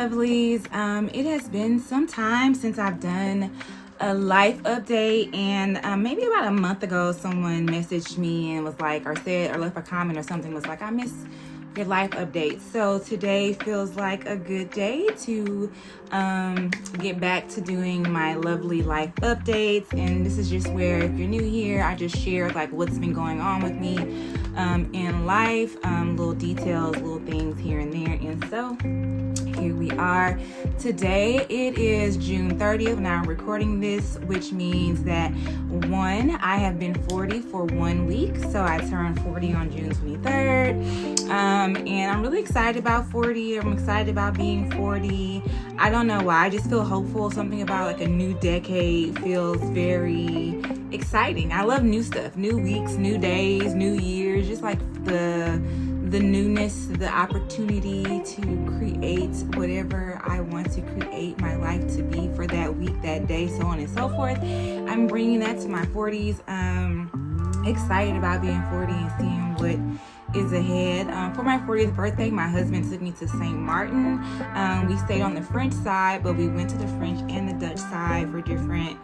lovelies. It has been some time since I've done a life update, and maybe about a month ago someone messaged me and was like, or said, or left a comment or something, was like, I miss your life updates. So today feels like a good day to get back to doing my lovely life updates. And this is just where, if you're new here, I just share like what's been going on with me in life, little details, little things here and there. And so here we are. Today it is June 30th and I'm recording this, which means that I have been 40 for 1 week. So I turned 40 on June 23rd. And I'm really excited about 40. I'm excited about being 40. I don't know why. I just feel hopeful. Something about like a new decade feels very exciting. I love new stuff, new weeks, new days, new years, just like the newness, the opportunity to create whatever I want to create my life to be for that week, that day, so on and so forth. I'm bringing that to my 40s. Excited about being 40 and seeing what is ahead. For my 40th birthday, my husband took me to St. Martin. We stayed on the French side, but we went to the French and the Dutch side for different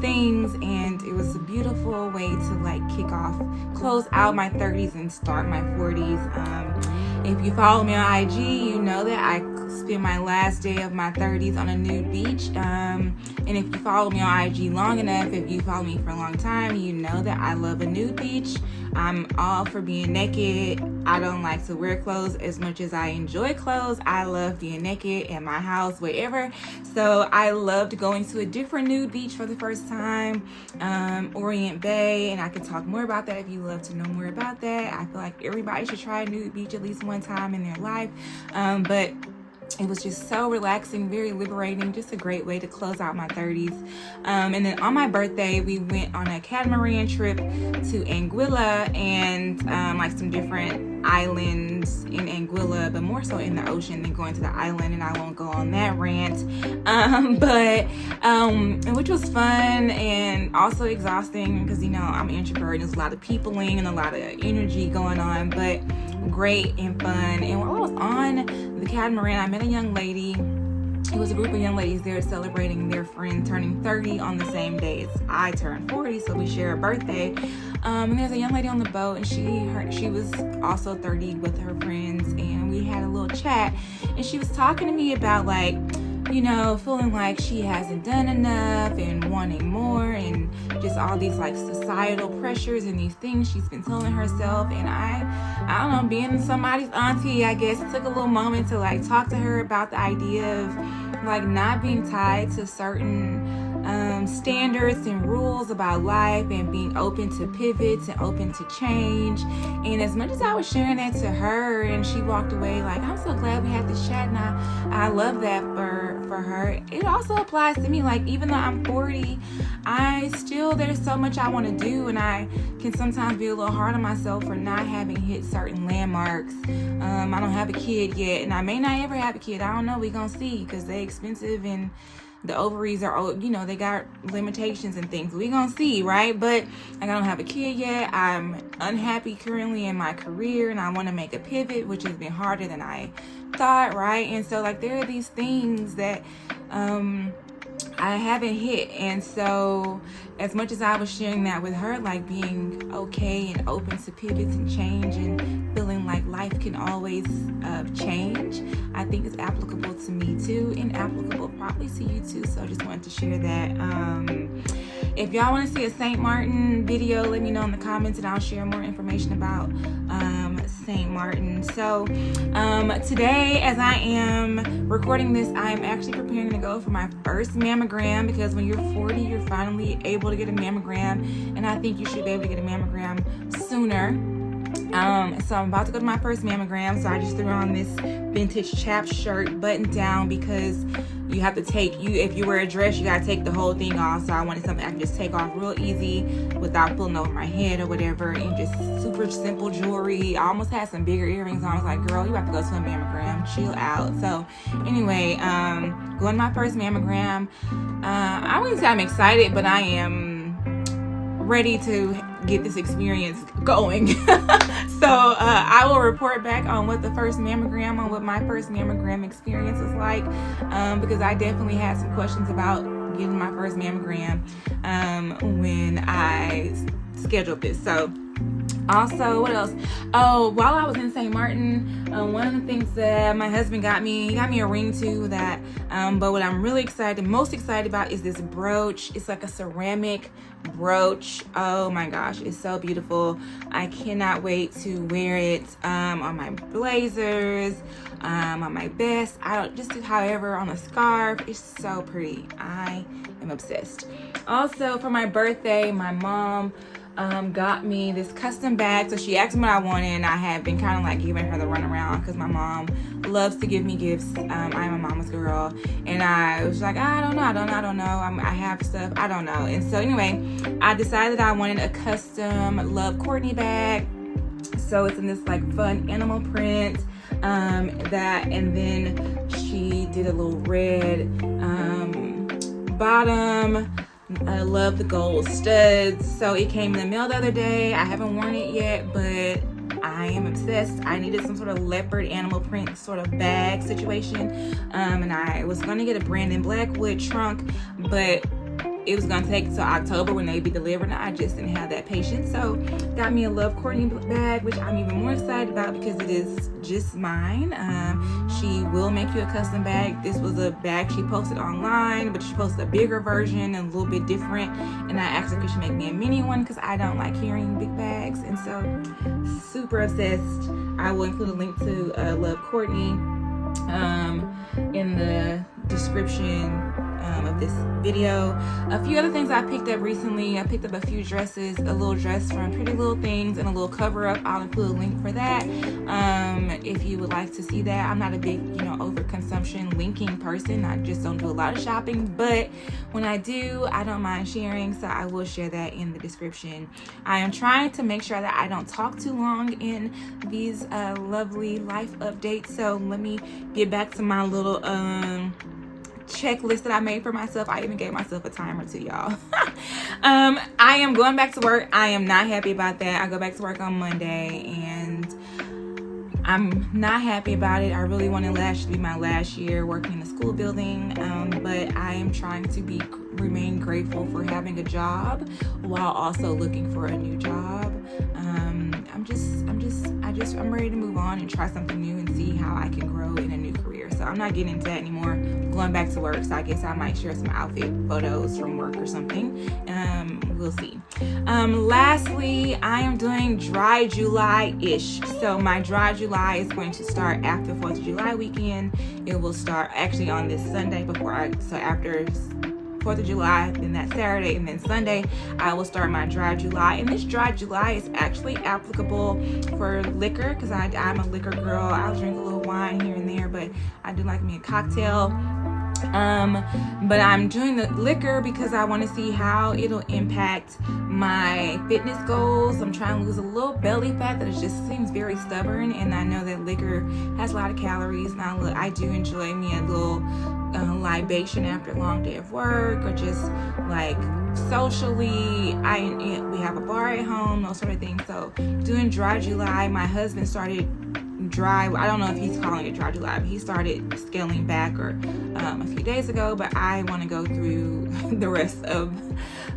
things, and it was a beautiful way to like close out my 30s and start my 40s. If you follow me on IG, you know that I spent my last day of my 30s on a nude beach. And if you follow me on IG long enough, if you follow me for a long time, you know that I love a nude beach. I'm all for being naked. I don't like to wear clothes as much as I enjoy clothes. I love being naked in my house, wherever. So I loved going to a different nude beach for the first time, Orient Bay, and I can talk more about that if you love to know more about that. I feel like everybody should try a nude beach at least one time in their life. But it was just so relaxing, very liberating, just a great way to close out my 30s. And then on my birthday, we went on a catamaran trip to Anguilla and like some different islands in Anguilla, but more so in the ocean than going to the island, and I won't go on that rant. Which was fun and also exhausting because, you know, I'm an introvert. There's a lot of peopling and a lot of energy going on, but great and fun. And while I was on the catamaran, I met a young lady. It was a group of young ladies there celebrating their friend turning 30 on the same day as I turned 40, so we share a birthday. And there's a young lady on the boat, and she was also 30 with her friends, and we had a little chat, and she was talking to me about like, you know, feeling like she hasn't done enough and wanting more, and just all these like societal pressures and these things she's been telling herself. And I don't know, being somebody's auntie, I guess, took a little moment to like talk to her about the idea of like not being tied to certain standards and rules about life, and being open to pivots and open to change. And as much as I was sharing that to her and she walked away like, I'm so glad we had this chat, and I love that for her, it also applies to me. Like, even though I'm 40, there's so much I want to do, and I can sometimes be a little hard on myself for not having hit certain landmarks. I don't have a kid yet, and I may not ever have a kid. I don't know. We gonna see, because they're expensive and the ovaries are, you know, they got limitations and things. We gonna see, right? But I don't have a kid yet. I'm unhappy currently in my career, and I want to make a pivot, which has been harder than I thought, right? And so like there are these things that I haven't hit. And so as much as I was sharing that with her, like being okay and open to pivots and change and feeling like life can always change, I think it's applicable to me too, and applicable probably to you too. So I just wanted to share that. If y'all want to see a St. Martin video, let me know in the comments and I'll share more information about St. Martin. So today, as I am recording this, I am actually preparing to go for my first mammogram, because when you're 40, you're finally able to get a mammogram, and I think you should be able to get a mammogram sooner. So I'm about to go to my first mammogram, so I just threw on this vintage chaps shirt buttoned down, because you have to if you wear a dress, you gotta take the whole thing off. So I wanted something I can just take off real easy without pulling over my head or whatever, and just super simple jewelry. I almost had some bigger earrings on. I was like, girl, you have to go to a mammogram, chill out. So anyway, going to my first mammogram. I wouldn't say I'm excited, but I am ready to get this experience going. So I will report back on what my first mammogram experience was like, because I definitely had some questions about getting my first mammogram when I scheduled this. So also, what else? Oh, while I was in St. Martin, one of the things that my husband got me a ring too. But what I'm really most excited about is this brooch. It's like a ceramic brooch. Oh my gosh, it's so beautiful. I cannot wait to wear it on my blazers, on my vest. However, on a scarf. It's so pretty. I am obsessed. Also, for my birthday, my mom got me this custom bag. So she asked me what I wanted, and I have been kind of like giving her the runaround because my mom loves to give me gifts. I'm a mama's girl, and I was like, I don't know. I have stuff, I don't know. And so anyway, I decided I wanted a custom Love Courtney bag. So it's in this like fun animal print, and then she did a little red bottom. I love the gold studs. So it came in the mail the other day. I haven't worn it yet, but I am obsessed. I needed some sort of leopard animal print sort of bag situation, and I was going to get a Brandon Blackwood trunk, but it was going to take till October when they'd be delivered, and I just didn't have that patience. So got me a Love Courtney bag, which I'm even more excited about because it is just mine. She will make you a custom bag. This was a bag she posted online, but she posted a bigger version and a little bit different, and I asked her could she make me a mini one because I don't like carrying big bags. And so super obsessed. I will include a link to Love Courtney in the description of this video. A few other things I picked up recently. I picked up a few dresses, a little dress from Pretty Little Things and a little cover up. I'll include a link for that if you would like to see that. I'm not a big overconsumption linking person. I just don't do a lot of shopping, but when I do, I don't mind sharing, so I will share that in the description. I am trying to make sure that I don't talk too long in these lovely life updates, so let me get back to my little checklist that I made for myself. I even gave myself a timer too, y'all. I am going back to work. I am not happy about that. I go back to work on Monday, and I'm not happy about it. I really wanted last to be my last year working in the school building, but I am trying to remain grateful for having a job while also looking for a new job. I'm ready to move on and try something new and see how I can grow in a new career. So I'm not getting into that anymore. I'm going back to work, so I guess I might share some outfit photos from work or something. We'll see. Lastly, I am doing Dry July-ish. So my Dry July is going to start after 4th of July weekend. It will start actually on this Sunday after 4th of July, then that Saturday, and then Sunday, I will start my Dry July. And this Dry July is actually applicable for liquor because I'm a liquor girl. I'll drink a little wine here and there, but I do like me a cocktail. But I'm doing the liquor because I want to see how it'll impact my fitness goals. I'm trying to lose a little belly fat that it just seems very stubborn, and I know that liquor has a lot of calories, and I do enjoy me a little libation after a long day of work, or just like socially. We have a bar at home, those sort of things. So doing Dry July, my husband started I don't know if he's calling it Dry July, but he started scaling back a few days ago. But I want to go through the rest of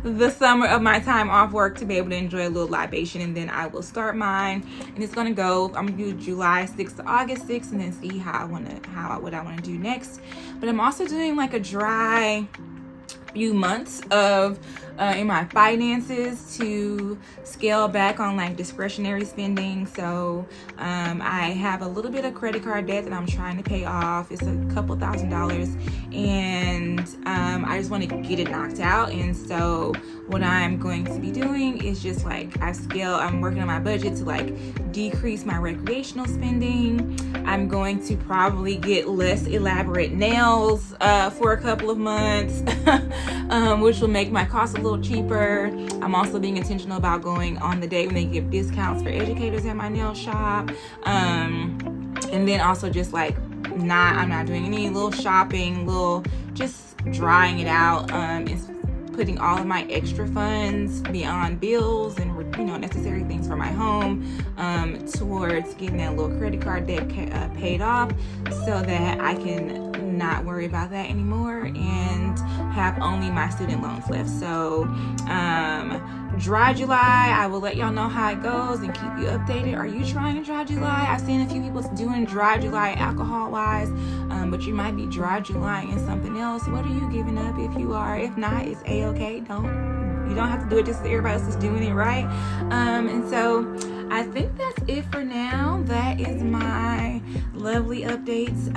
the summer of my time off work to be able to enjoy a little libation, and then I will start mine. And it's gonna go. I'm gonna do July 6th to August 6th, and then see what I want to do next. But I'm also doing like a dry few months of in my finances to scale back on like discretionary spending. So I have a little bit of credit card debt that I'm trying to pay off. It's a couple $1,000s, and I just want to get it knocked out. And so what I'm going to be doing is just like I'm working on my budget to like decrease my recreational spending. I'm going to probably get less elaborate nails for a couple of months, which will make my costs a little cheaper. I'm also being intentional about going on the day when they give discounts for educators at my nail shop, and then also just like I'm not doing any little shopping, just drying it out, putting all of my extra funds beyond bills and necessary things for my home towards getting that little credit card debt paid off, so that I can not worry about that anymore and have only my student loans left. So dry July, I will let y'all know how it goes and keep you updated. Are you trying a dry July? I've seen a few people doing dry July alcohol wise, but you might be dry July in something else. What are you giving up if you are? If not, it's a-okay. You don't have to do it just as everybody else is doing it, right? And so I think that's it for now. That is my lovely updates.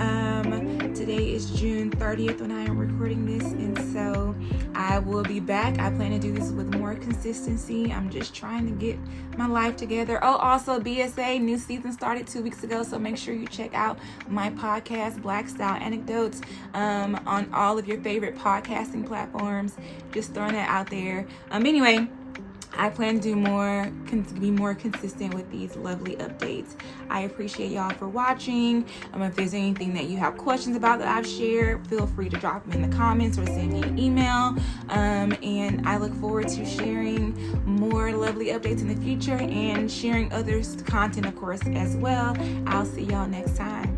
Today is June 30th when I am recording this, and so I will be back. I plan to do this with more consistency. I'm just trying to get my life together. Oh, also BSA new season started 2 weeks ago, so make sure you check out my podcast, Black Style Anecdotes, on all of your favorite podcasting platforms. Just throwing that out there. Anyway, I plan to be more consistent with these lovely updates. I appreciate y'all for watching. If there's anything that you have questions about that I've shared, feel free to drop them in the comments or send me an email. And I look forward to sharing more lovely updates in the future and sharing others' content, of course, as well. I'll see y'all next time.